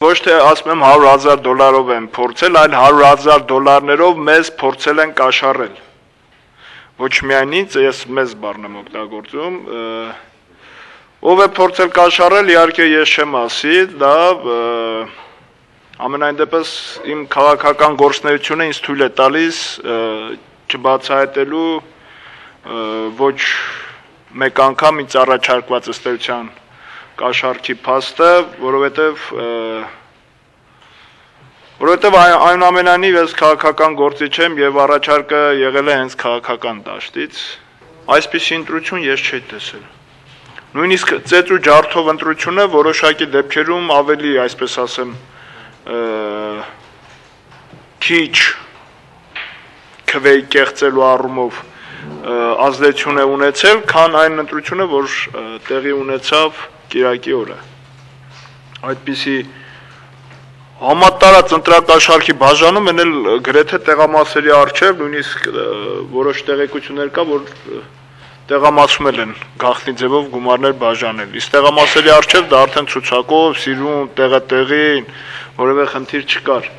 Ոչ թե ասում եմ $100,000 են փորձել, այլ $100,000 մեզ փորձել են կաշառել։ Ոչ միայն ինձ, ես մեզ բառն եմ օգտագործում, ով է փորձել կաշառել, իհարկե ես չեմ ասի, դա ամենայն դեպս իմ քաղաքական գործունեությունը ինձ թույլ է տալիս չբացահայտելու ոչ մեկ անգամ ինձ առաջարկված ըստ էության կաշառքի փաստը, որովհետև այնուամենայնիվ ես քաղաքական գործիչ եմ եւ առաջարկը եղել է հենց քաղաքական դաշտից, այսպիսի ընտրություն ես չէի տեսել։ Նույնիսկ ծեծ ու ջարդով ընտրությունը որոշակի դեպքերում ավելի, այսպես ասեմ, քիչ քվեի կեղծելու առումով ազդեցություն է ունեցել, քան այն ընտրությունը, որ տեղի ունեցավ Կիրակի օրը։ Այդպիսի համատարած ընտրակաշառքի բաժանում են էլ գրեթե տեղամասերի առջև, նույնիսկ որոշ տեղեկություններ կա, որ տեղամասում են գաղտնի ձևով գումարներ բաժանել։ Իսկ տեղամասերի առջև դա արդեն ցուցակով, սիրուն, տեղը տեղին, որևէ խնդիր չկար։